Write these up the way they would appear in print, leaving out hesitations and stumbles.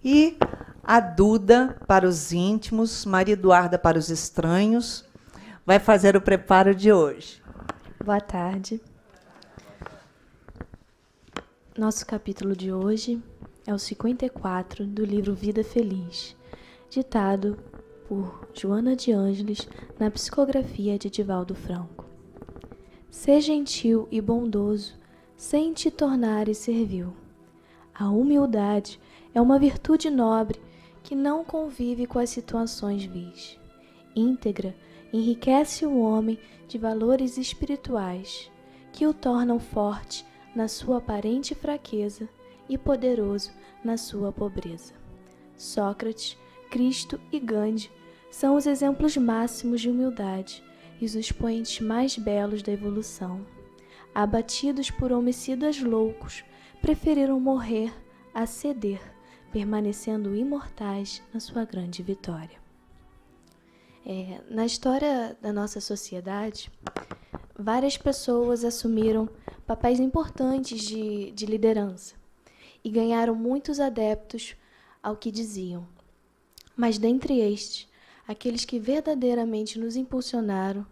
E a Duda para os íntimos, Maria Eduarda para os estranhos, vai fazer o preparo de hoje. Boa tarde. Nosso capítulo de hoje é o 54 do livro Vida Feliz, ditado por Joana de Ângeles na psicografia de Divaldo Franco. Sê gentil e bondoso, sem te tornares servil. A humildade é uma virtude nobre que não convive com as situações vis. Íntegra, enriquece o homem de valores espirituais, que o tornam forte na sua aparente fraqueza e poderoso na sua pobreza. Sócrates, Cristo e Gandhi são os exemplos máximos de humildade e os expoentes mais belos da evolução. Abatidos por homicidas loucos, preferiram morrer a ceder, permanecendo imortais na sua grande vitória. Na história da nossa sociedade, várias pessoas assumiram papéis importantes de liderança e ganharam muitos adeptos ao que diziam. Mas dentre estes, aqueles que verdadeiramente nos impulsionaram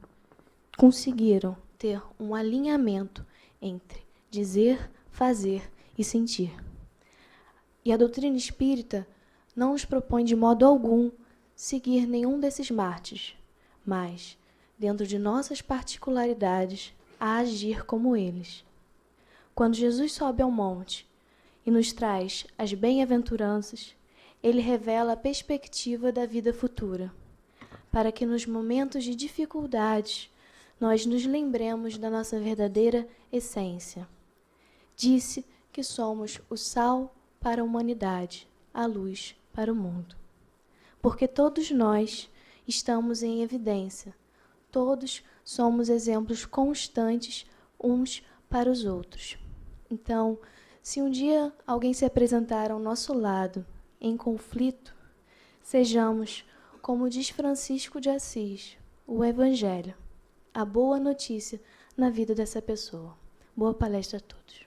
conseguiram ter um alinhamento entre dizer, fazer e sentir. E a doutrina espírita não nos propõe de modo algum seguir nenhum desses mártires, mas, dentro de nossas particularidades, a agir como eles. Quando Jesus sobe ao monte e nos traz as bem-aventuranças, ele revela a perspectiva da vida futura, para que nos momentos de dificuldades nós nos lembremos da nossa verdadeira essência. Disse que somos o sal para a humanidade, a luz para o mundo. Porque todos nós estamos em evidência, todos somos exemplos constantes uns para os outros. Então, se um dia alguém se apresentar ao nosso lado em conflito, sejamos, como diz Francisco de Assis, o Evangelho, a boa notícia na vida dessa pessoa. Boa palestra a todos.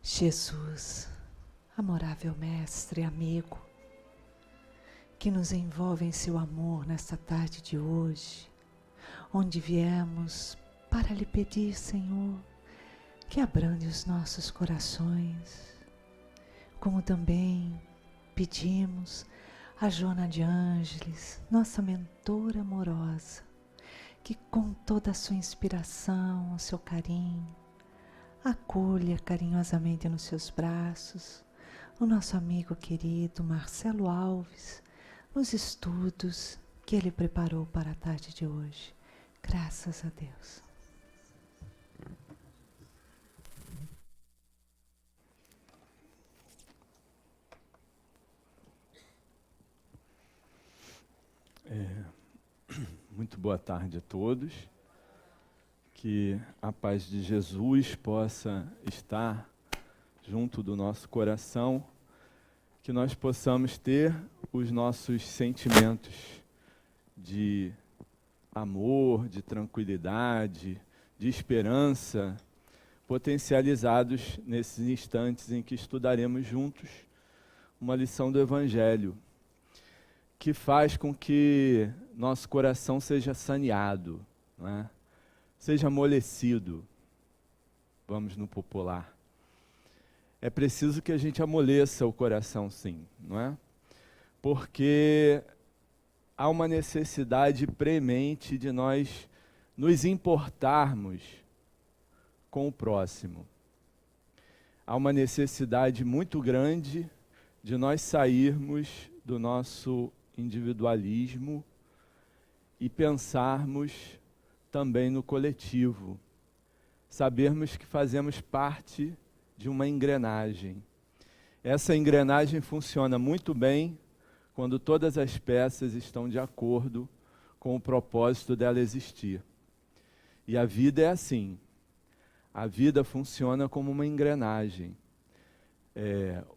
Jesus, amorável mestre e amigo, que nos envolve em seu amor nesta tarde de hoje, onde viemos para lhe pedir, Senhor, que abrande os nossos corações, como também pedimos a Joana de Ângeles, nossa mentora amorosa, que com toda a sua inspiração, o seu carinho, acolha carinhosamente nos seus braços o nosso amigo querido Marcelo Alves, nos estudos que ele preparou para a tarde de hoje. Graças a Deus. Muito boa tarde a todos. Que a paz de Jesus possa estar junto do nosso coração, que nós possamos ter os nossos sentimentos de amor, de tranquilidade, de esperança, potencializados nesses instantes em que estudaremos juntos uma lição do Evangelho, que faz com que nosso coração seja saneado, não é? Seja amolecido, vamos no popular. É preciso que a gente amoleça o coração, sim, não é? Porque há uma necessidade premente de nós nos importarmos com o próximo. Há uma necessidade muito grande de nós sairmos do nosso individualismo e pensarmos também no coletivo. Sabermos que fazemos parte de uma engrenagem. Essa engrenagem funciona muito bem quando todas as peças estão de acordo com o propósito dela existir. E a vida é assim. A vida funciona como uma engrenagem.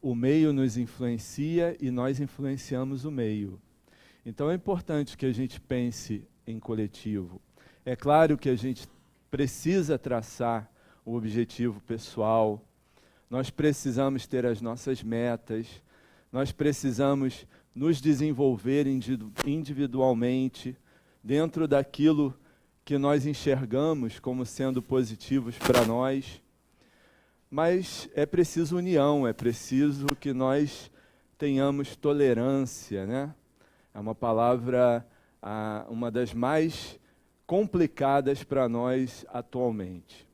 O meio nos influencia e nós influenciamos o meio. Então é importante que a gente pense em coletivo. É claro que a gente precisa traçar o objetivo pessoal, nós precisamos ter as nossas metas, nós precisamos nos desenvolver individualmente, dentro daquilo que nós enxergamos como sendo positivos para nós. Mas é preciso união, é preciso que nós tenhamos tolerância, né? É uma palavra, uma das mais complicadas para nós atualmente,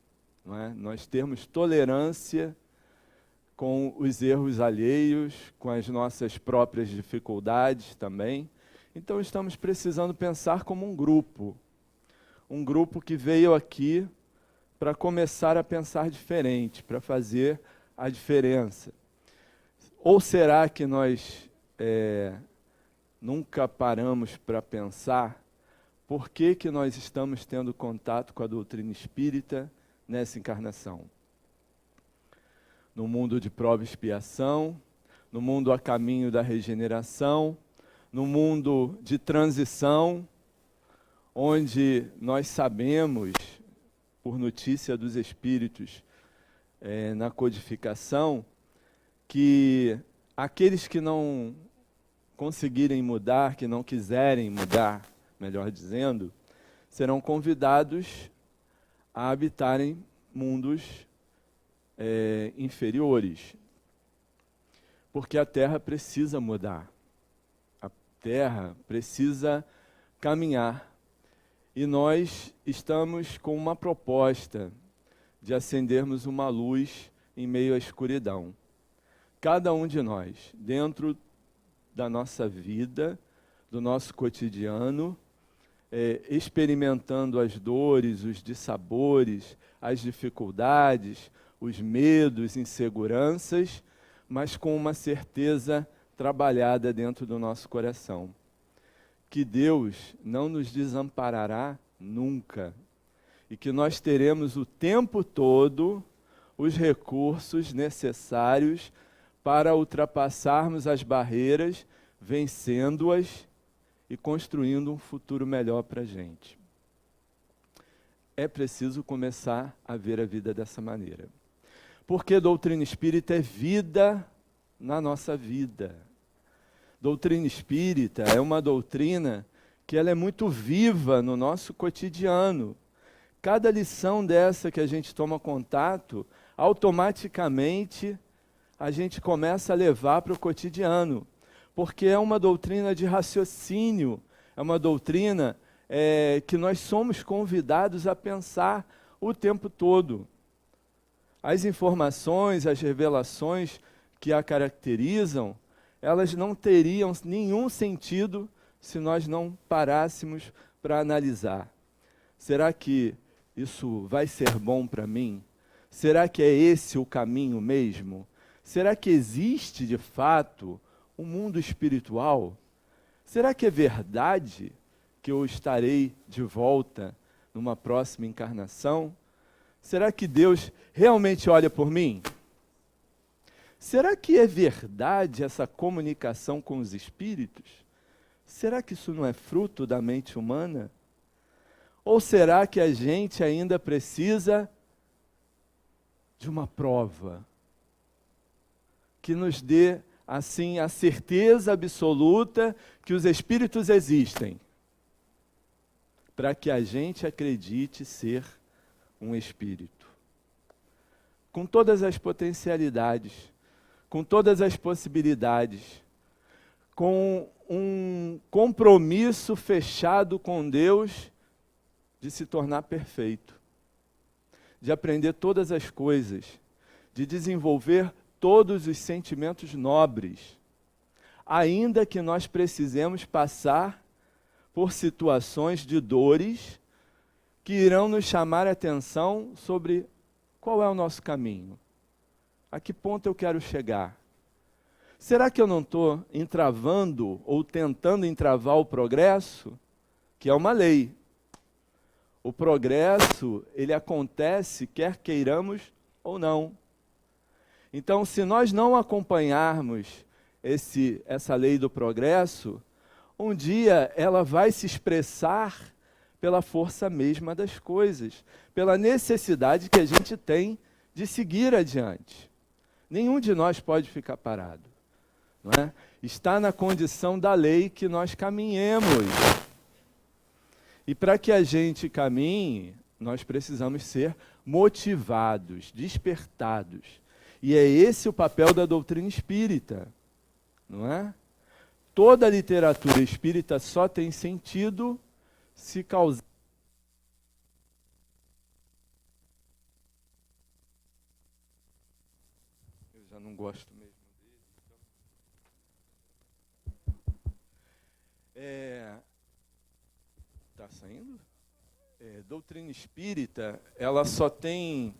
não é? Nós termos tolerância com os erros alheios, com as nossas próprias dificuldades também. Então estamos precisando pensar como um grupo que veio aqui para começar a pensar diferente, para fazer a diferença. Ou será que nós nunca paramos para pensar por que nós estamos tendo contato com a doutrina espírita nessa encarnação? No mundo de prova e expiação, no mundo a caminho da regeneração, no mundo de transição, onde nós sabemos, por notícia dos Espíritos, na codificação, que aqueles que não conseguirem mudar, que não quiserem mudar, melhor dizendo, serão convidados a habitarem mundos inferiores, porque a Terra precisa mudar, a Terra precisa caminhar, e nós estamos com uma proposta de acendermos uma luz em meio à escuridão. Cada um de nós, dentro da nossa vida, do nosso cotidiano, experimentando as dores, os dissabores, as dificuldades, os medos, inseguranças, mas com uma certeza trabalhada dentro do nosso coração. Que Deus não nos desamparará nunca e que nós teremos o tempo todo os recursos necessários para ultrapassarmos as barreiras, vencendo-as e construindo um futuro melhor para a gente. É preciso começar a ver a vida dessa maneira. Porque doutrina espírita é vida na nossa vida. Doutrina espírita é uma doutrina que ela é muito viva no nosso cotidiano. Cada lição dessa que a gente toma contato, automaticamente a gente começa a levar para o cotidiano. Porque é uma doutrina de raciocínio, é uma doutrina que nós somos convidados a pensar o tempo todo. As informações, as revelações que a caracterizam, elas não teriam nenhum sentido se nós não parássemos para analisar. Será que isso vai ser bom para mim? Será que é esse o caminho mesmo? Será que existe, de fato, um mundo espiritual? Será que é verdade que eu estarei de volta numa próxima encarnação? Será que Deus realmente olha por mim? Será que é verdade essa comunicação com os espíritos? Será que isso não é fruto da mente humana? Ou será que a gente ainda precisa de uma prova que nos dê, assim, a certeza absoluta que os espíritos existem, para que a gente acredite ser um espírito? Com todas as potencialidades, com todas as possibilidades, com um compromisso fechado com Deus de se tornar perfeito, de aprender todas as coisas, de desenvolver todos os sentimentos nobres, ainda que nós precisemos passar por situações de dores que irão nos chamar a atenção sobre qual é o nosso caminho. A que ponto eu quero chegar? Será que eu não estou entravando ou tentando entravar o progresso? Que é uma lei. O progresso, ele acontece quer queiramos ou não. Então, se nós não acompanharmos essa lei do progresso, um dia ela vai se expressar pela força mesma das coisas, pela necessidade que a gente tem de seguir adiante. Nenhum de nós pode ficar parado. Não é? Está na condição da lei que nós caminhemos. E para que a gente caminhe, nós precisamos ser motivados, despertados. E é esse o papel da doutrina espírita, não é? Toda a literatura espírita só tem sentido se causar. Eu já não gosto mesmo dele. Tá saindo? Doutrina espírita, ela só tem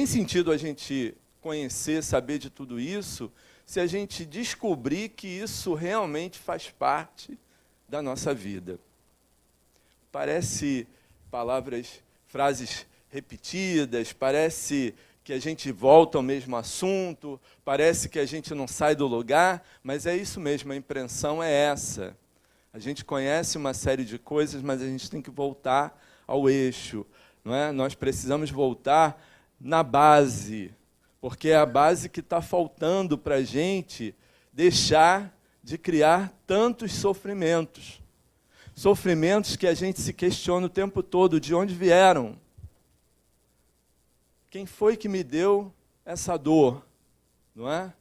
sentido a gente conhecer, saber de tudo isso, se a gente descobrir que isso realmente faz parte da nossa vida. Parece frases repetidas, parece que a gente volta ao mesmo assunto, parece que a gente não sai do lugar, mas é isso mesmo, a impressão é essa. A gente conhece uma série de coisas, mas a gente tem que voltar ao eixo, não é? Nós precisamos voltar na base, porque é a base que está faltando para a gente deixar de criar tantos sofrimentos. Sofrimentos que a gente se questiona o tempo todo, de onde vieram? Quem foi que me deu essa dor? Não é?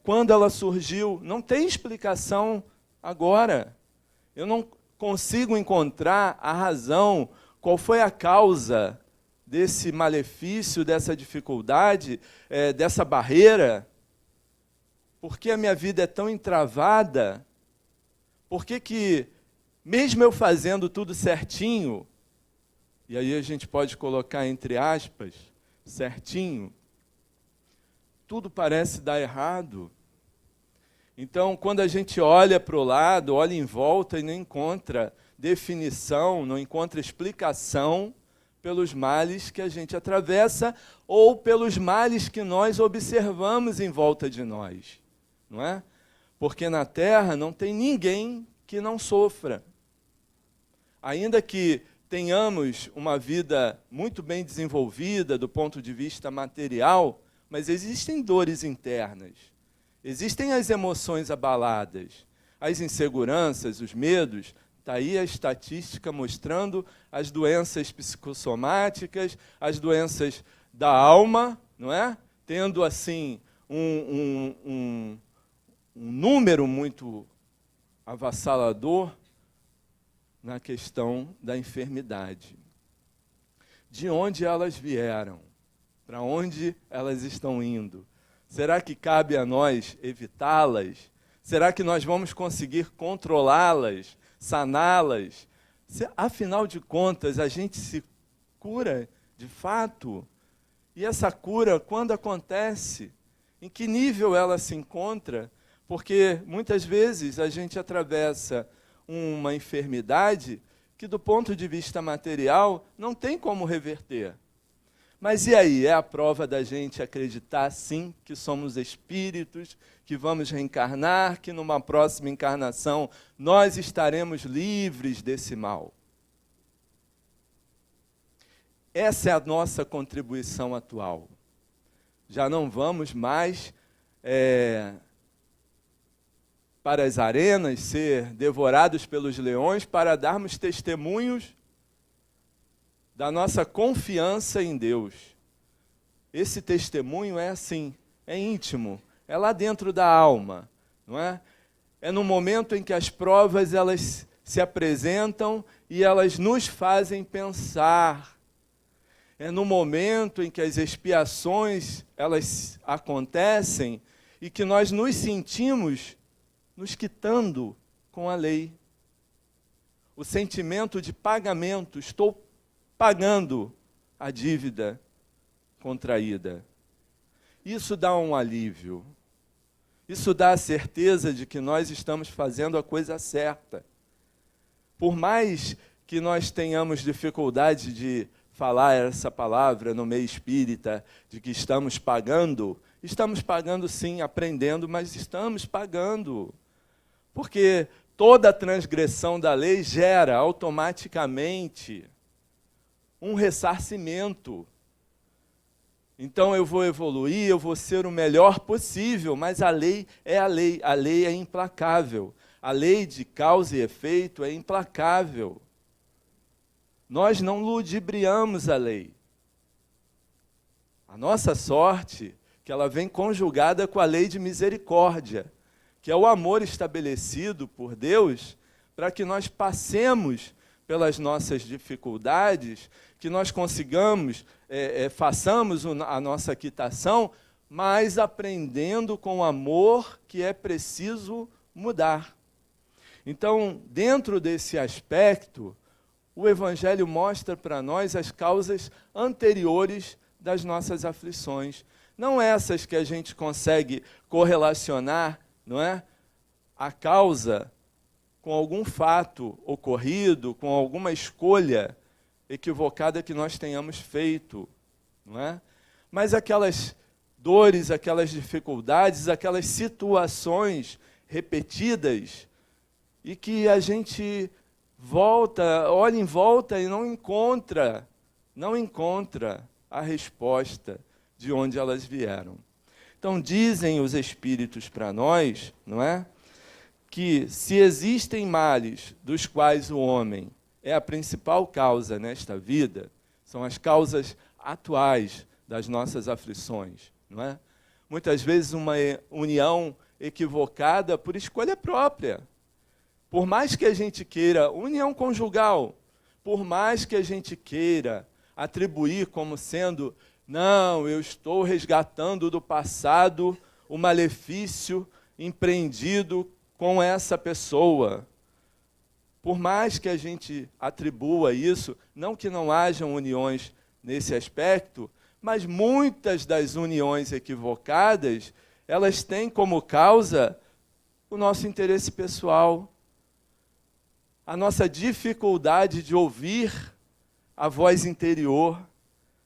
Quando ela surgiu, não tem explicação agora. Eu não consigo encontrar a razão, qual foi a causa desse malefício, dessa dificuldade, dessa barreira. Por que a minha vida é tão entravada? Por que mesmo eu fazendo tudo certinho, e aí a gente pode colocar entre aspas, certinho, tudo parece dar errado? Então, quando a gente olha para o lado, olha em volta e não encontra definição, não encontra explicação pelos males que a gente atravessa ou pelos males que nós observamos em volta de nós, não é? Porque na Terra não tem ninguém que não sofra. Ainda que tenhamos uma vida muito bem desenvolvida do ponto de vista material, mas existem dores internas, existem as emoções abaladas, as inseguranças, os medos. Está aí a estatística mostrando as doenças psicossomáticas, as doenças da alma, não é? Tendo assim um número muito avassalador na questão da enfermidade. De onde elas vieram? Para onde elas estão indo? Será que cabe a nós evitá-las? Será que nós vamos conseguir controlá-las, saná-las? Afinal de contas, a gente se cura de fato? E essa cura, quando acontece? Em que nível ela se encontra? Porque muitas vezes a gente atravessa uma enfermidade que, do ponto de vista material, não tem como reverter. Mas e aí? É a prova da gente acreditar, sim, que somos espíritos, que vamos reencarnar, que numa próxima encarnação nós estaremos livres desse mal. Essa é a nossa contribuição atual. Já não vamos mais para as arenas ser devorados pelos leões para darmos testemunhos da nossa confiança em Deus. Esse testemunho é assim, é íntimo, é lá dentro da alma, não é? É no momento em que as provas elas se apresentam e elas nos fazem pensar. É no momento em que as expiações elas acontecem e que nós nos sentimos nos quitando com a lei. O sentimento de pagamento, estou pagando a dívida contraída. Isso dá um alívio. Isso dá a certeza de que nós estamos fazendo a coisa certa. Por mais que nós tenhamos dificuldade de falar essa palavra no meio espírita, de que estamos pagando sim, aprendendo, mas estamos pagando. Porque toda transgressão da lei gera automaticamente um ressarcimento. Então eu vou evoluir, eu vou ser o melhor possível, mas a lei a lei é implacável. A lei de causa e efeito é implacável. Nós não ludibriamos a lei. A nossa sorte, que ela vem conjugada com a lei de misericórdia, que é o amor estabelecido por Deus para que nós passemos pelas nossas dificuldades, que nós consigamos, façamos a nossa quitação, mas aprendendo com amor que é preciso mudar. Então, dentro desse aspecto, o Evangelho mostra para nós as causas anteriores das nossas aflições. Não essas que a gente consegue correlacionar, não é? A causa com algum fato ocorrido, com alguma escolha equivocada que nós tenhamos feito, não é? Mas aquelas dores, aquelas dificuldades, aquelas situações repetidas e que a gente olha em volta e não encontra a resposta de onde elas vieram. Então, dizem os Espíritos para nós, não é? Que se existem males dos quais o homem é a principal causa nesta vida, são as causas atuais das nossas aflições, não é? Muitas vezes uma união equivocada por escolha própria. Por mais que a gente queira, união conjugal, por mais que a gente queira atribuir como sendo, não, eu estou resgatando do passado o malefício empreendido com essa pessoa. Por mais que a gente atribua isso, não que não hajam uniões nesse aspecto, mas muitas das uniões equivocadas, elas têm como causa o nosso interesse pessoal, a nossa dificuldade de ouvir a voz interior,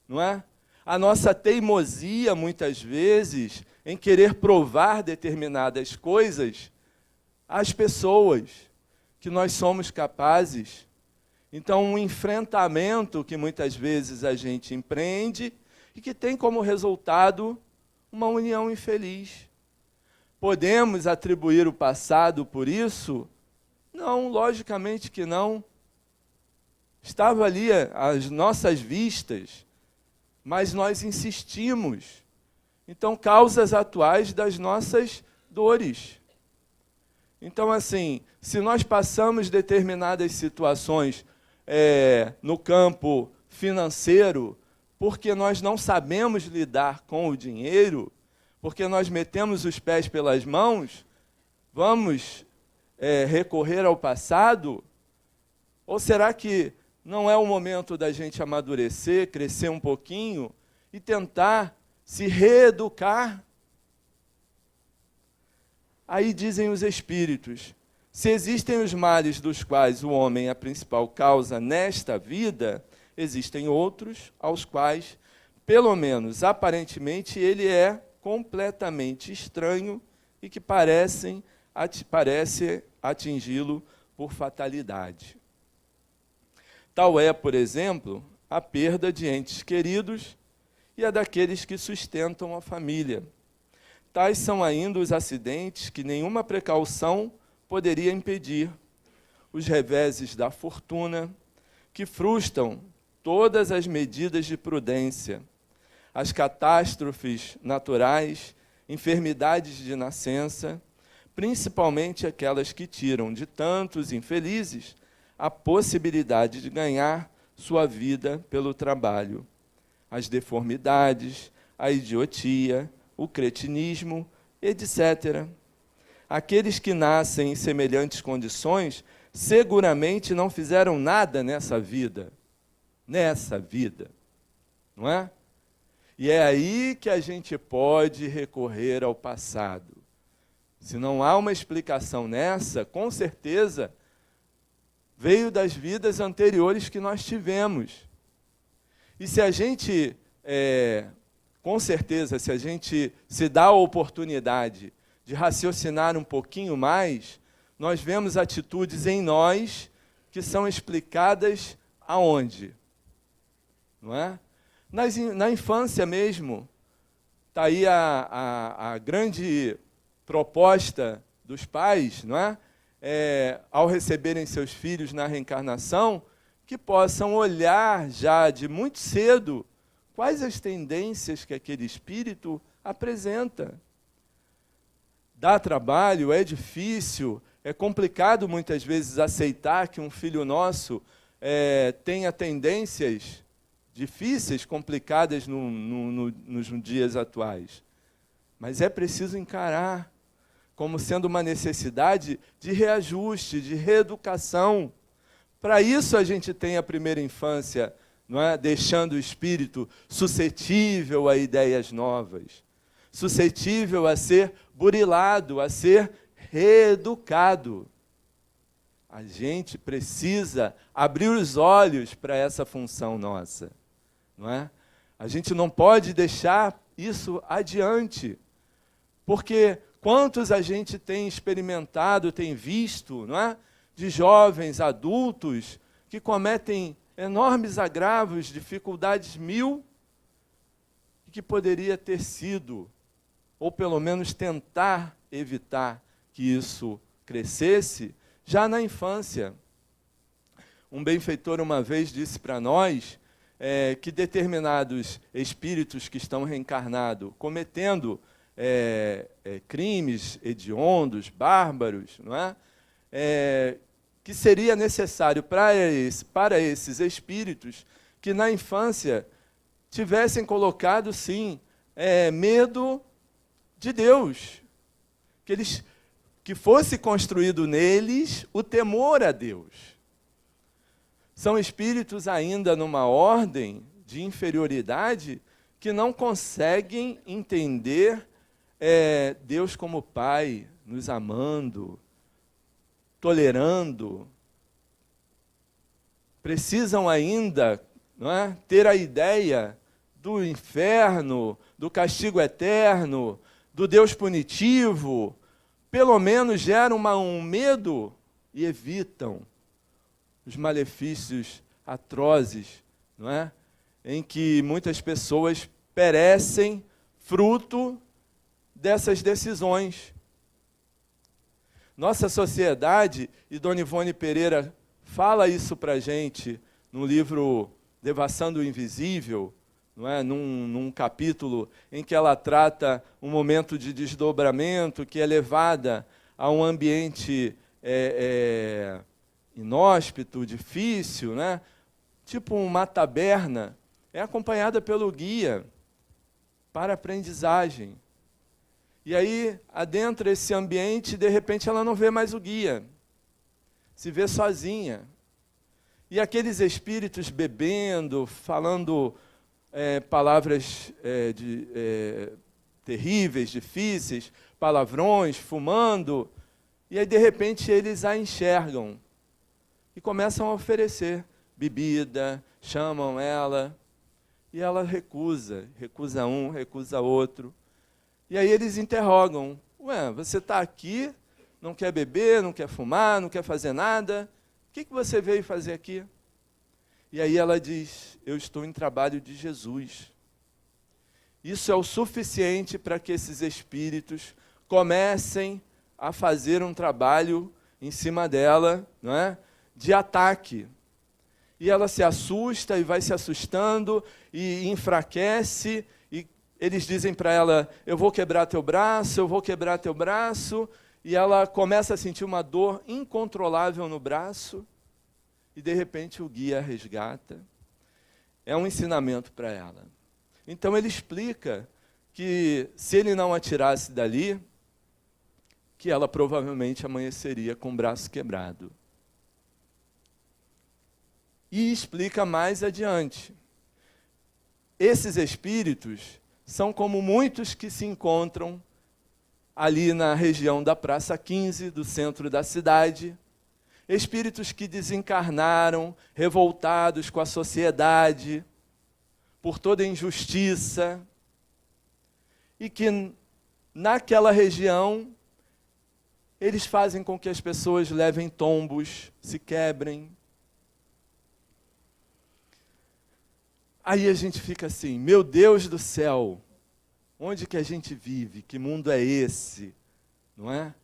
não é? A nossa teimosia, muitas vezes, em querer provar determinadas coisas às pessoas que nós somos capazes. Então, um enfrentamento que muitas vezes a gente empreende e que tem como resultado uma união infeliz. Podemos atribuir o passado por isso? Não, logicamente que não. Estava ali às nossas vistas, mas nós insistimos. Então, causas atuais das nossas dores. Então, assim, se nós passamos determinadas situações no campo financeiro, porque nós não sabemos lidar com o dinheiro, porque nós metemos os pés pelas mãos, vamos recorrer ao passado? Ou será que não é o momento da gente amadurecer, crescer um pouquinho e tentar se reeducar? Aí dizem os Espíritos, se existem os males dos quais o homem é a principal causa nesta vida, existem outros aos quais, pelo menos aparentemente, ele é completamente estranho e que parece atingi-lo por fatalidade. Tal é, por exemplo, a perda de entes queridos e a daqueles que sustentam a família. Tais são ainda os acidentes que nenhuma precaução poderia impedir, os reveses da fortuna, que frustram todas as medidas de prudência, as catástrofes naturais, enfermidades de nascença, principalmente aquelas que tiram de tantos infelizes a possibilidade de ganhar sua vida pelo trabalho, as deformidades, a idiotia, o cretinismo, etc. Aqueles que nascem em semelhantes condições seguramente não fizeram nada nessa vida, não é? E é aí que a gente pode recorrer ao passado. Se não há uma explicação nessa, com certeza veio das vidas anteriores que nós tivemos. E se a gente, com certeza, se a gente se dá a oportunidade de raciocinar um pouquinho mais, nós vemos atitudes em nós que são explicadas aonde? Não é? Na infância mesmo. está aí a grande proposta dos pais, não é? Ao receberem seus filhos na reencarnação, que possam olhar já de muito cedo quais as tendências que aquele espírito apresenta. Dá trabalho, é difícil, é complicado muitas vezes aceitar que um filho nosso tenha tendências difíceis, complicadas nos dias atuais. Mas é preciso encarar como sendo uma necessidade de reajuste, de reeducação. Para isso a gente tem a primeira infância, não é? Deixando o espírito suscetível a ideias novas, suscetível a ser burilado, a ser reeducado. A gente precisa abrir os olhos para essa função nossa, não é? A gente não pode deixar isso adiante, porque quantos a gente tem experimentado, tem visto, não é? De jovens, adultos, que cometem enormes agravos, dificuldades mil, que poderia ter sido, ou pelo menos tentar evitar que isso crescesse, já na infância. Um benfeitor uma vez disse para nós que determinados espíritos que estão reencarnados, cometendo crimes hediondos, bárbaros, não é? Que seria necessário para esses espíritos que na infância tivessem colocado, sim, medo de Deus, que fosse construído neles o temor a Deus. São espíritos ainda numa ordem de inferioridade que não conseguem entender Deus como Pai, nos amando, tolerando. Precisam ainda, não é, ter a ideia do inferno, do castigo eterno, do Deus punitivo. Pelo menos geram um medo e evitam os malefícios atrozes, não é? Em que muitas pessoas perecem fruto dessas decisões. Nossa sociedade, e Dona Ivone Pereira fala isso para a gente no livro Devassando o Invisível, não é? Num capítulo em que ela trata um momento de desdobramento que é levada a um ambiente inóspito, difícil, né? Tipo uma taberna, é acompanhada pelo guia para aprendizagem. E aí, adentra esse ambiente, de repente ela não vê mais o guia, se vê sozinha. E aqueles espíritos bebendo, falando palavras terríveis, difíceis, palavrões, fumando, e aí de repente eles a enxergam e começam a oferecer bebida, chamam ela, e ela recusa um, recusa outro. E aí eles interrogam: ué, você está aqui, não quer beber, não quer fumar, não quer fazer nada, o que você veio fazer aqui? E aí ela diz: eu estou em trabalho de Jesus. Isso é o suficiente para que esses espíritos comecem a fazer um trabalho em cima dela, não é? De ataque. E ela se assusta e vai se assustando e enfraquece, e eles dizem para ela: eu vou quebrar teu braço, eu vou quebrar teu braço, e ela começa a sentir uma dor incontrolável no braço, e de repente o guia a resgata. É um ensinamento para ela. Então ele explica que se ele não a tirasse dali, que ela provavelmente amanheceria com o braço quebrado. E explica mais adiante: esses espíritos são como muitos que se encontram ali na região da Praça 15, do centro da cidade, espíritos que desencarnaram, revoltados com a sociedade, por toda injustiça, e que naquela região eles fazem com que as pessoas levem tombos, se quebrem. Aí a gente fica assim: meu Deus do céu, Onde que a gente vive? Que mundo é esse? Não é?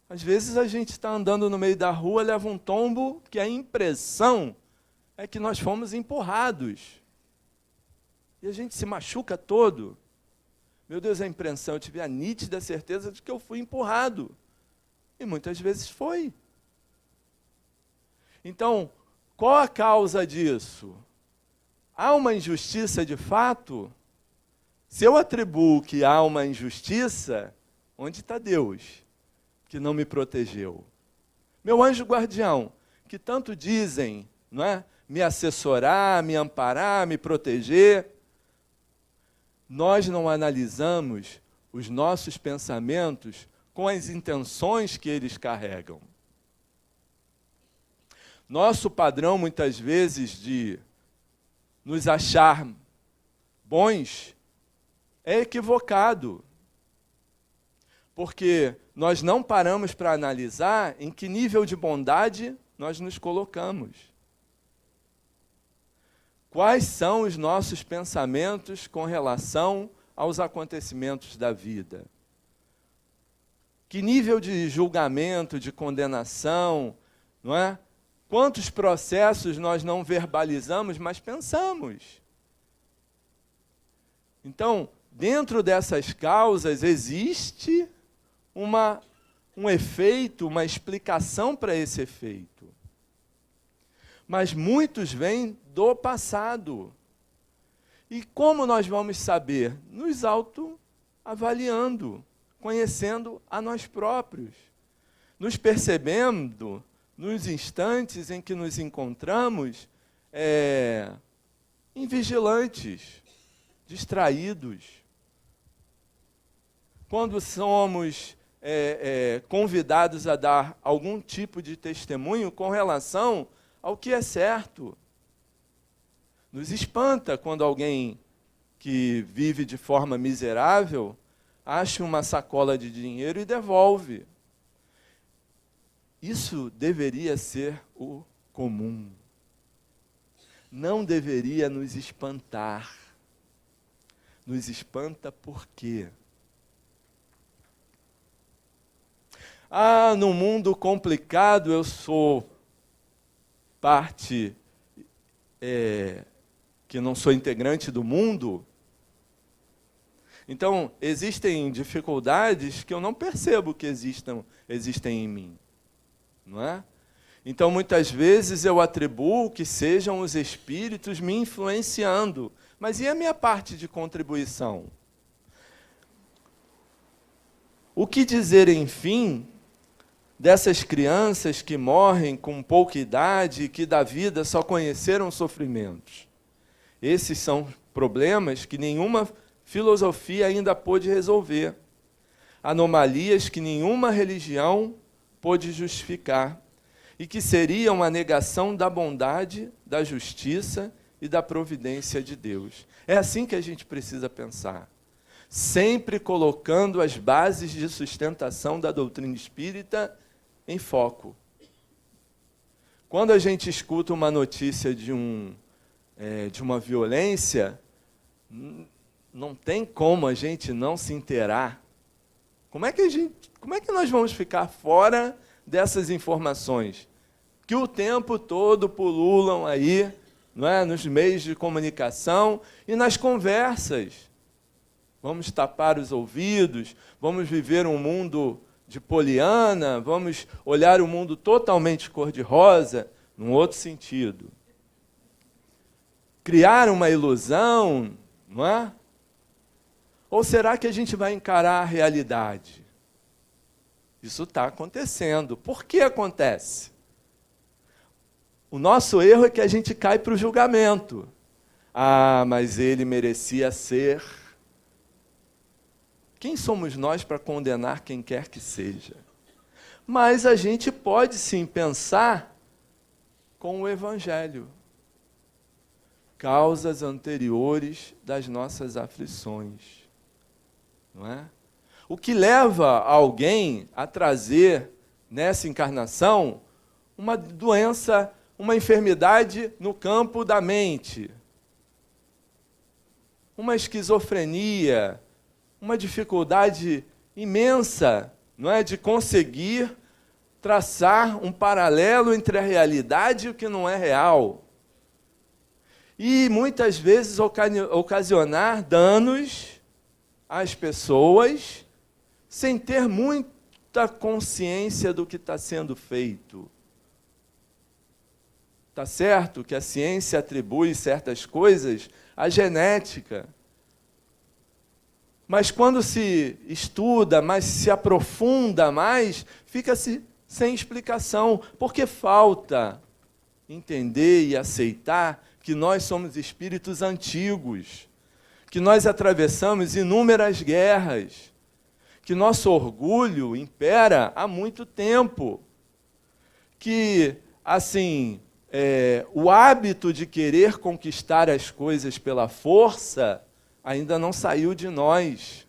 Às vezes a gente está andando no meio da rua, leva um tombo, que a impressão é que nós fomos empurrados. E a gente se machuca todo. Meu Deus, a impressão, eu tive a nítida certeza de que eu fui empurrado. E muitas vezes foi. Então, qual a causa disso? Há uma injustiça de fato? Se eu atribuo que há uma injustiça, onde está Deus, que não me protegeu? Meu anjo guardião, que tanto dizem, não é? Me assessorar, me amparar, me proteger. Nós não analisamos os nossos pensamentos com as intenções que eles carregam. Nosso padrão, muitas vezes, de nos achar bons é equivocado. Porque nós não paramos para analisar em que nível de bondade nós nos colocamos. Quais são os nossos pensamentos com relação aos acontecimentos da vida? Que nível de julgamento, de condenação, não é? Quantos processos nós não verbalizamos, mas pensamos? Então, dentro dessas causas, existe um efeito, uma explicação para esse efeito. Mas muitos vêm do passado. E como nós vamos saber? Nos autoavaliando, conhecendo a nós próprios, nos percebendo nos instantes em que nos encontramos invigilantes, distraídos. Quando somos convidados a dar algum tipo de testemunho com relação ao que é certo. Nos espanta quando alguém que vive de forma miserável acha uma sacola de dinheiro e devolve. Isso deveria ser o comum. Não deveria nos espantar. Nos espanta por quê? No mundo complicado eu sou parte que não sou integrante do mundo. Então, existem dificuldades que eu não percebo que existem em mim. Não é? Então, muitas vezes eu atribuo que sejam os espíritos me influenciando. Mas e a minha parte de contribuição? O que dizer, enfim, dessas crianças que morrem com pouca idade e que da vida só conheceram sofrimentos? Esses são problemas que nenhuma filosofia ainda pôde resolver. Anomalias que nenhuma religião pôde justificar e que seriam a negação da bondade, da justiça e da providência de Deus. É assim que a gente precisa pensar, sempre colocando as bases de sustentação da doutrina espírita em foco. Quando a gente escuta uma notícia de uma violência, não tem como a gente não se inteirar. Como é que nós vamos ficar fora dessas informações que o tempo todo pululam aí, não é, nos meios de comunicação e nas conversas? Vamos tapar os ouvidos, vamos viver um mundo de poliana, vamos olhar o mundo totalmente cor-de-rosa, num outro sentido. Criar uma ilusão, não é? Ou será que a gente vai encarar a realidade? Isso está acontecendo. Por que acontece? O nosso erro é que a gente cai para o julgamento. Mas ele merecia ser. Quem somos nós para condenar quem quer que seja? Mas a gente pode sim pensar com o Evangelho. Causas anteriores das nossas aflições. Não é? O que leva alguém a trazer nessa encarnação uma doença, uma enfermidade no campo da mente, uma esquizofrenia, uma dificuldade imensa, não é, de conseguir traçar um paralelo entre a realidade e o que não é real. E muitas vezes ocasionar danos às pessoas sem ter muita consciência do que está sendo feito. Está certo que a ciência atribui certas coisas à genética. Mas quando se estuda, mas se aprofunda mais, fica-se sem explicação, porque falta entender e aceitar que nós somos espíritos antigos, que nós atravessamos inúmeras guerras, que nosso orgulho impera há muito tempo, que, assim, o hábito de querer conquistar as coisas pela força ainda não saiu de nós,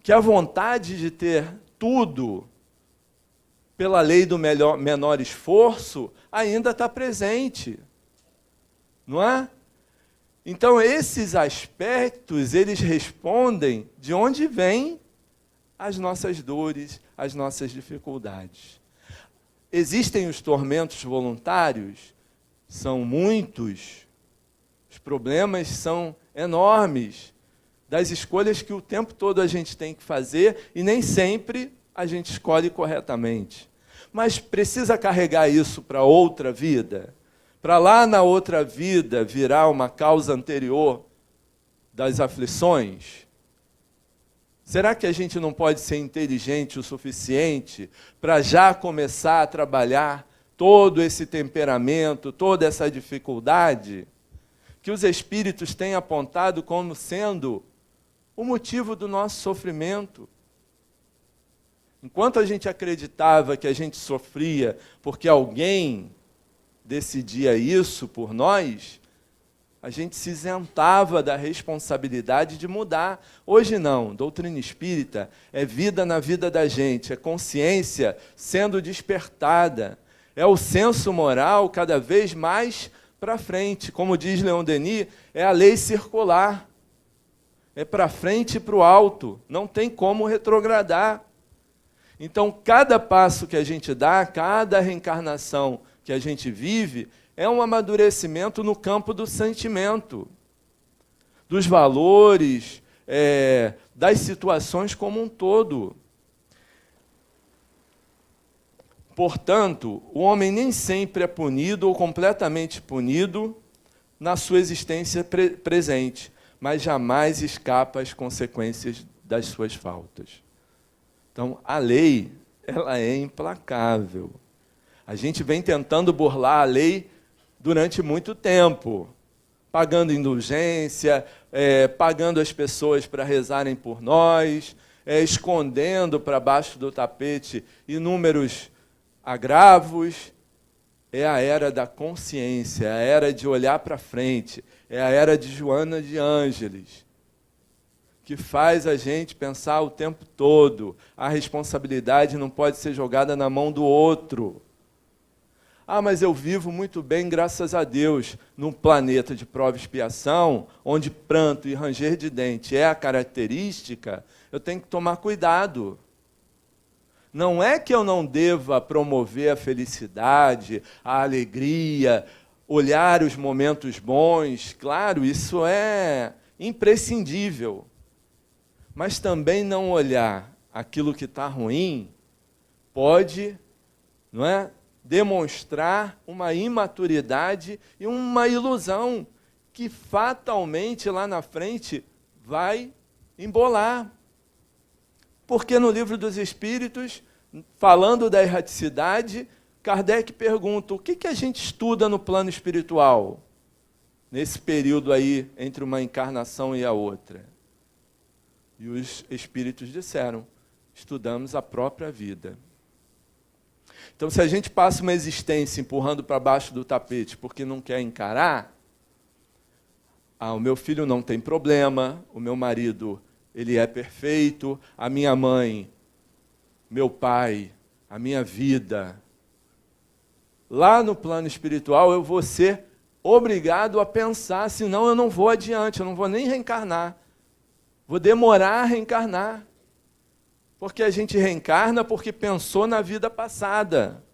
que a vontade de ter tudo pela lei do menor esforço ainda está presente, não é? Então, esses aspectos, eles respondem de onde vêm as nossas dores, as nossas dificuldades. Existem os tormentos voluntários? São muitos. Os problemas são enormes, das escolhas que o tempo todo a gente tem que fazer e nem sempre a gente escolhe corretamente. Mas precisa carregar isso para outra vida? Para lá na outra vida virar uma causa anterior das aflições? Será que a gente não pode ser inteligente o suficiente para já começar a trabalhar todo esse temperamento, toda essa dificuldade que os espíritos têm apontado como sendo o motivo do nosso sofrimento? Enquanto a gente acreditava que a gente sofria porque alguém decidia isso por nós, a gente se isentava da responsabilidade de mudar. Hoje não, doutrina espírita é vida na vida da gente, é consciência sendo despertada, é o senso moral cada vez mais para frente. Como diz Leon Denis, é a lei circular, é para frente e para o alto, não tem como retrogradar. Então, cada passo que a gente dá, cada reencarnação que a gente vive, é um amadurecimento no campo do sentimento, dos valores, das situações como um todo. Portanto, o homem nem sempre é punido ou completamente punido na sua existência presente, mas jamais escapa às consequências das suas faltas. Então, a lei, ela é implacável. A gente vem tentando burlar a lei durante muito tempo, pagando indulgência, pagando as pessoas para rezarem por nós, escondendo para baixo do tapete inúmeros agravos. É a era da consciência, é a era de olhar para frente, é a era de Joana de Ângeles, que faz a gente pensar o tempo todo. A responsabilidade não pode ser jogada na mão do outro. Ah, mas eu vivo muito bem, graças a Deus, num planeta de prova e expiação, onde pranto e ranger de dente é a característica, eu tenho que tomar cuidado. Não é que eu não deva promover a felicidade, a alegria, olhar os momentos bons, claro, isso é imprescindível. Mas também não olhar aquilo que está ruim pode, não é, demonstrar uma imaturidade e uma ilusão que fatalmente lá na frente vai embolar. Porque no Livro dos Espíritos, falando da erraticidade, Kardec pergunta: o que a gente estuda no plano espiritual, nesse período aí entre uma encarnação e a outra? E os espíritos disseram: estudamos a própria vida. Então, se a gente passa uma existência empurrando para baixo do tapete porque não quer encarar, o meu filho não tem problema, o meu marido, ele é perfeito, a minha mãe, meu pai, a minha vida. Lá no plano espiritual eu vou ser obrigado a pensar, senão eu não vou adiante, eu não vou nem reencarnar. Vou demorar a reencarnar. Porque a gente reencarna porque pensou na vida passada.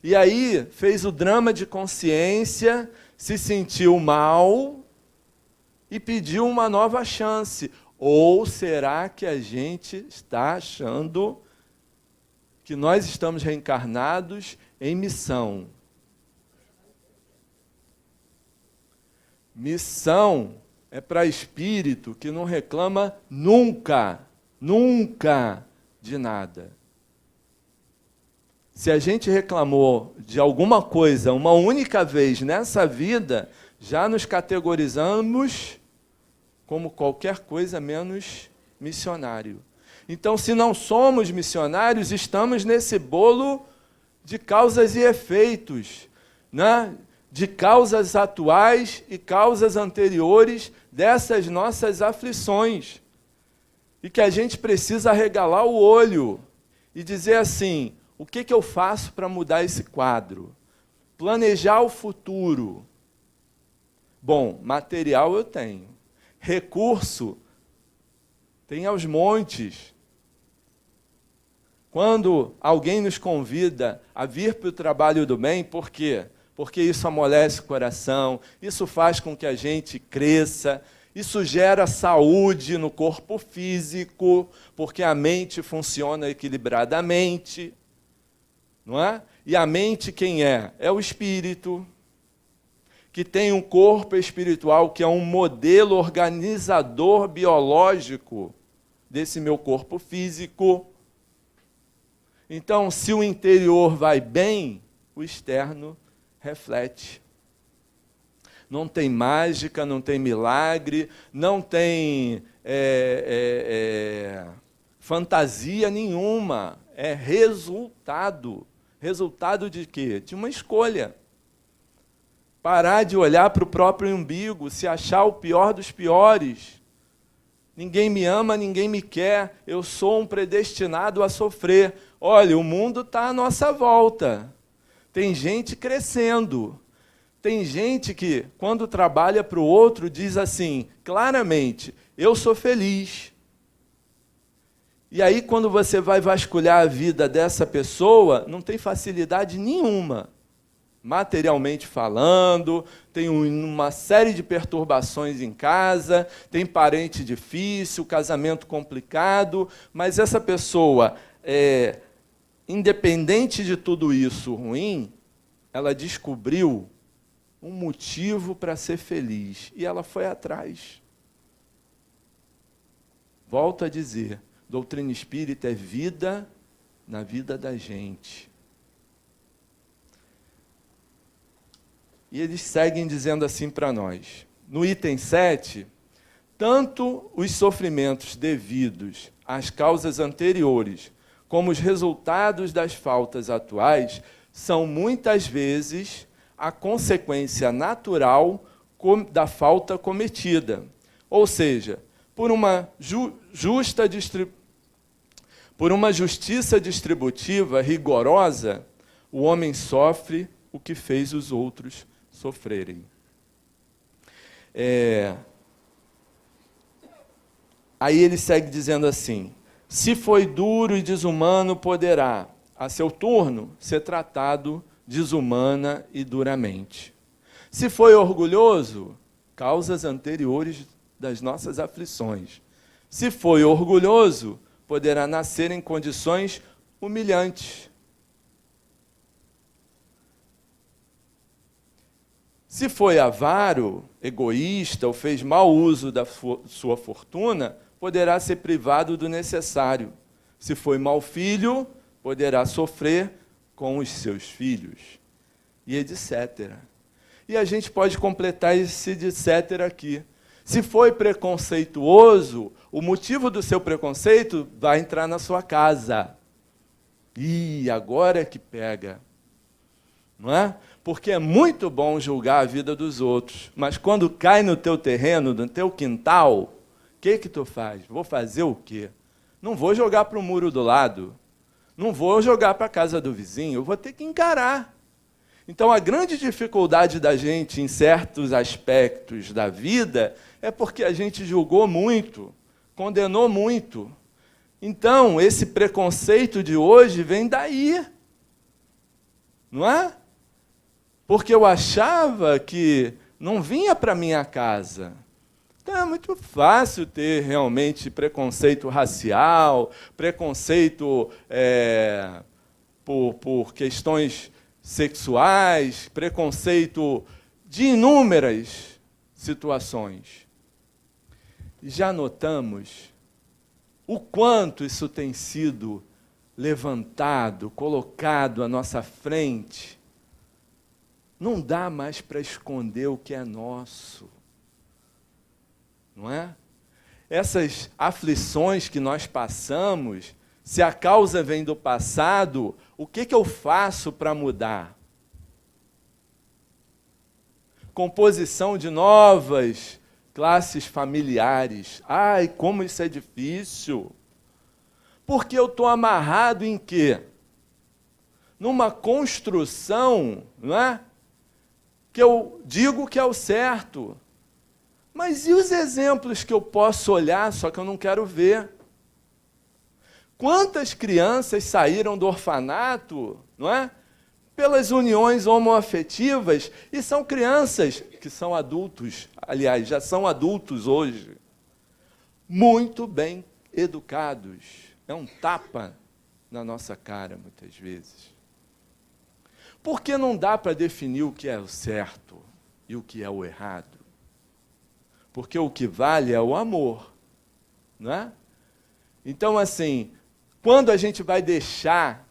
E aí fez o drama de consciência, se sentiu mal e pediu uma nova chance. Ou será que a gente está achando que nós estamos reencarnados em missão? Missão é para espírito que não reclama nunca, nunca de nada. Se a gente reclamou de alguma coisa uma única vez nessa vida, já nos categorizamos como qualquer coisa menos missionário. Então, se não somos missionários, estamos nesse bolo de causas e efeitos, né? De causas atuais e causas anteriores dessas nossas aflições. E que a gente precisa arregalar o olho e dizer assim, o que eu faço para mudar esse quadro? Planejar o futuro. Bom, material eu tenho. Recurso tem aos montes. Quando alguém nos convida a vir para o trabalho do bem, por quê? Porque isso amolece o coração, isso faz com que a gente cresça, isso gera saúde no corpo físico, porque a mente funciona equilibradamente, não é? E a mente quem é? É o espírito, que tem um corpo espiritual que é um modelo organizador biológico desse meu corpo físico. Então, se o interior vai bem, o externo reflete. Não tem mágica, não tem milagre, não tem fantasia nenhuma. É resultado. Resultado de quê? De uma escolha. Parar de olhar para o próprio umbigo, se achar o pior dos piores. Ninguém me ama, ninguém me quer, eu sou um predestinado a sofrer. Olha, o mundo está à nossa volta. Tem gente crescendo. Tem gente que, quando trabalha para o outro, diz assim, claramente, eu sou feliz. E aí, quando você vai vasculhar a vida dessa pessoa, não tem facilidade nenhuma. Materialmente falando, tem uma série de perturbações em casa, tem parente difícil, casamento complicado, mas essa pessoa, independente de tudo isso ruim, ela descobriu um motivo para ser feliz e ela foi atrás. Volto a dizer, doutrina espírita é vida na vida da gente. E eles seguem dizendo assim para nós. No item 7, tanto os sofrimentos devidos às causas anteriores, como os resultados das faltas atuais, são muitas vezes a consequência natural da falta cometida. Ou seja, por uma justiça distributiva rigorosa, o homem sofre o que fez os outros sofrerem. Aí ele segue dizendo assim, se foi duro e desumano, poderá, a seu turno, ser tratado desumana e duramente. Se foi orgulhoso, causas anteriores das nossas aflições. Se foi orgulhoso, poderá nascer em condições humilhantes. Se foi avaro, egoísta ou fez mau uso da sua fortuna, poderá ser privado do necessário. Se foi mau filho, poderá sofrer com os seus filhos. E etc. E a gente pode completar esse etc. aqui. Se foi preconceituoso, o motivo do seu preconceito vai entrar na sua casa. Ih, agora é que pega. Não é? Porque é muito bom julgar a vida dos outros, mas quando cai no teu terreno, no teu quintal, o que tu faz? Vou fazer o quê? Não vou jogar para o muro do lado, não vou jogar para a casa do vizinho, eu vou ter que encarar. Então, a grande dificuldade da gente em certos aspectos da vida é porque a gente julgou muito, condenou muito. Então, esse preconceito de hoje vem daí. Não é? Porque eu achava que não vinha para minha casa. Então é muito fácil ter realmente preconceito racial, preconceito por questões sexuais, preconceito de inúmeras situações. E já notamos o quanto isso tem sido levantado, colocado à nossa frente. Não dá mais para esconder o que é nosso. Não é? Essas aflições que nós passamos, se a causa vem do passado, o que eu faço para mudar? Composição de novas classes familiares. Ai, como isso é difícil. Porque eu estou amarrado em quê? Numa construção, não é? Que eu digo que é o certo. Mas e os exemplos que eu posso olhar, só que eu não quero ver? Quantas crianças saíram do orfanato, não é? Pelas uniões homoafetivas, e são crianças que são adultos, aliás, já são adultos hoje, muito bem educados. É um tapa na nossa cara, muitas vezes. Porque não dá para definir o que é o certo e o que é o errado. Porque o que vale é o amor, não é? Então, assim, quando a gente vai deixar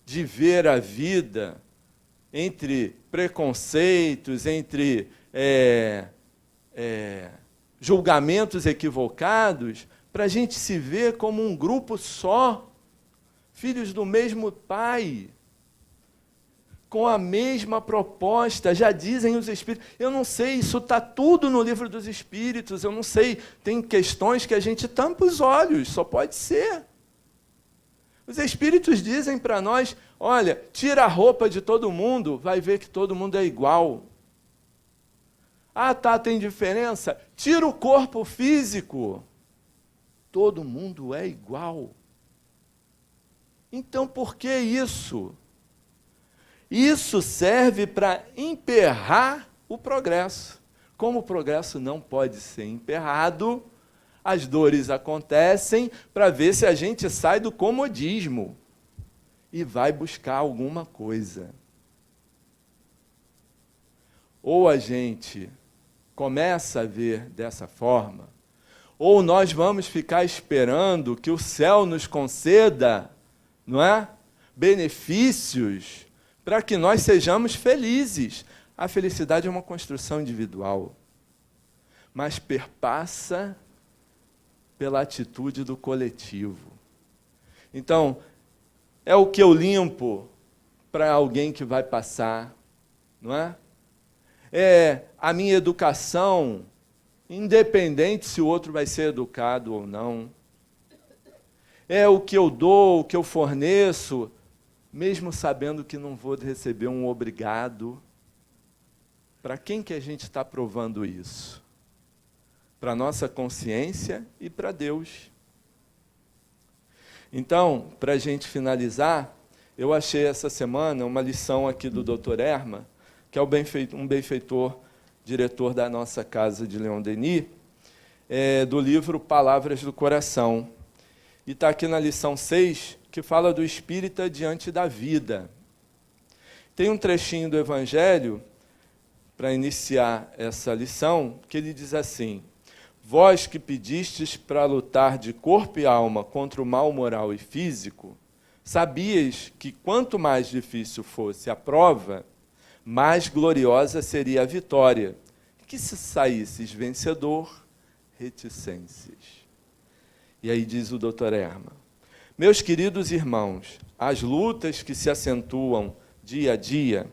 de ver a vida entre preconceitos, entre julgamentos equivocados, para a gente se ver como um grupo só, filhos do mesmo Pai, com a mesma proposta, já dizem os Espíritos. Eu não sei, isso está tudo no livro dos Espíritos, eu não sei, tem questões que a gente tampa os olhos, só pode ser. Os Espíritos dizem para nós, olha, tira a roupa de todo mundo, vai ver que todo mundo é igual. Ah, tá, tem diferença? Tira o corpo físico, todo mundo é igual. Então, por que isso? Isso serve para emperrar o progresso. Como o progresso não pode ser emperrado, as dores acontecem para ver se a gente sai do comodismo e vai buscar alguma coisa. Ou a gente começa a ver dessa forma, ou nós vamos ficar esperando que o céu nos conceda, não é? Benefícios para que nós sejamos felizes. A felicidade é uma construção individual, mas perpassa pela atitude do coletivo. Então, é o que eu limpo para alguém que vai passar, não é? É a minha educação, independente se o outro vai ser educado ou não. É o que eu dou, o que eu forneço, mesmo sabendo que não vou receber um obrigado. Para quem que a gente está provando isso? Para a nossa consciência e para Deus. Então, para a gente finalizar, eu achei essa semana uma lição aqui do Dr. Erma, que é um benfeitor, diretor da nossa casa de Leon Denis, do livro Palavras do Coração. E está aqui na lição 6, que fala do espírita diante da vida. Tem um trechinho do Evangelho, para iniciar essa lição, que ele diz assim: vós que pedistes para lutar de corpo e alma contra o mal moral e físico, sabias que quanto mais difícil fosse a prova, mais gloriosa seria a vitória, que se saísses vencedor, reticências. E aí diz o Dr. Erma: meus queridos irmãos, as lutas que se acentuam dia a dia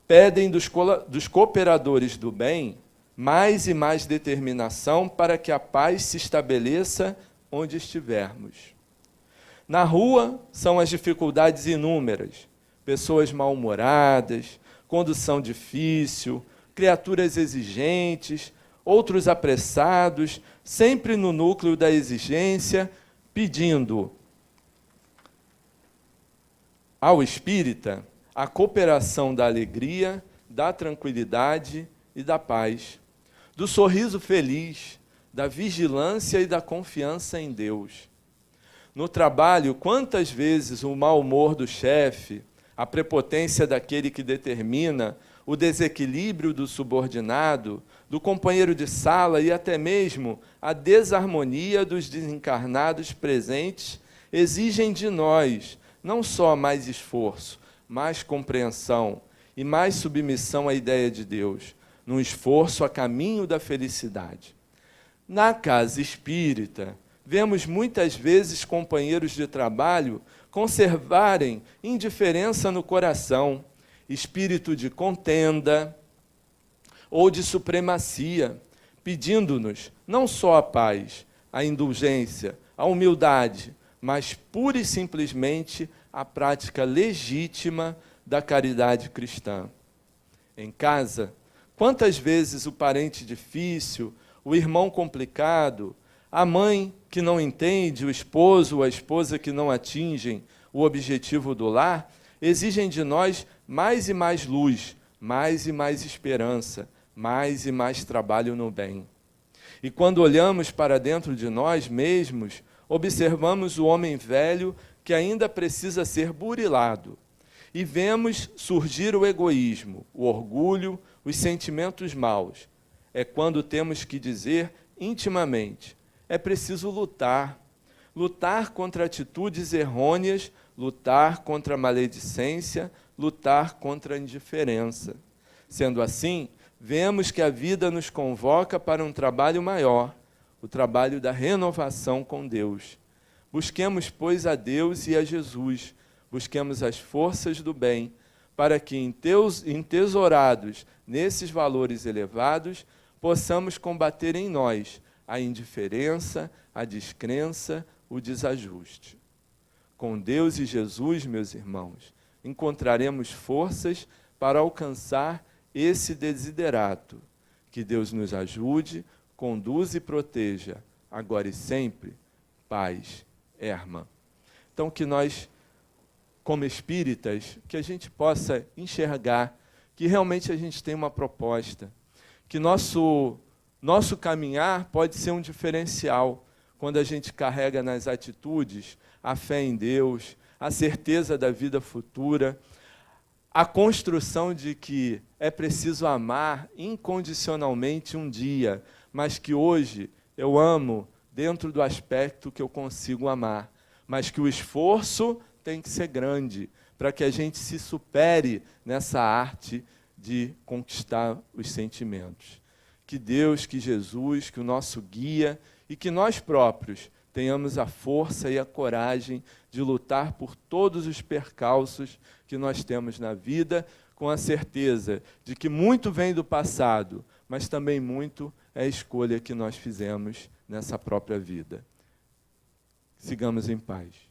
pedem dos cooperadores do bem mais e mais determinação para que a paz se estabeleça onde estivermos. Na rua são as dificuldades inúmeras, pessoas mal-humoradas, condução difícil, criaturas exigentes, outros apressados, sempre no núcleo da exigência, pedindo ao espírita a cooperação da alegria, da tranquilidade e da paz, do sorriso feliz, da vigilância e da confiança em Deus. No trabalho, quantas vezes o mau humor do chefe, a prepotência daquele que determina, o desequilíbrio do subordinado, do companheiro de sala e até mesmo a desarmonia dos desencarnados presentes exigem de nós não só mais esforço, mais compreensão e mais submissão à ideia de Deus, num esforço a caminho da felicidade. Na casa espírita, vemos muitas vezes companheiros de trabalho conservarem indiferença no coração, espírito de contenda ou de supremacia, pedindo-nos não só a paz, a indulgência, a humildade, mas pura e simplesmente a prática legítima da caridade cristã. Em casa, quantas vezes o parente difícil, o irmão complicado, a mãe que não entende, o esposo ou a esposa que não atingem o objetivo do lar, exigem de nós mais e mais luz, mais e mais esperança, mais e mais trabalho no bem. E quando olhamos para dentro de nós mesmos, observamos o homem velho que ainda precisa ser burilado. E vemos surgir o egoísmo, o orgulho, os sentimentos maus. É quando temos que dizer intimamente: é preciso lutar. Lutar contra atitudes errôneas, lutar contra a maledicência, lutar contra a indiferença. Sendo assim, vemos que a vida nos convoca para um trabalho maior, o trabalho da renovação com Deus. Busquemos, pois, a Deus e a Jesus, busquemos as forças do bem, para que, entesourados nesses valores elevados, possamos combater em nós a indiferença, a descrença, o desajuste. Com Deus e Jesus, meus irmãos, encontraremos forças para alcançar esse desiderato. Que Deus nos ajude, conduza e proteja, agora e sempre. Paz, Herman. Então, que nós, como espíritas, que a gente possa enxergar que realmente a gente tem uma proposta, que nosso caminhar pode ser um diferencial quando a gente carrega nas atitudes a fé em Deus, a certeza da vida futura, a construção de que é preciso amar incondicionalmente um dia, mas que hoje eu amo dentro do aspecto que eu consigo amar, mas que o esforço tem que ser grande para que a gente se supere nessa arte de conquistar os sentimentos. Que Deus, que Jesus, que o nosso guia e que nós próprios tenhamos a força e a coragem de lutar por todos os percalços que nós temos na vida, com a certeza de que muito vem do passado, mas também muito é a escolha que nós fizemos nessa própria vida. Sigamos em paz.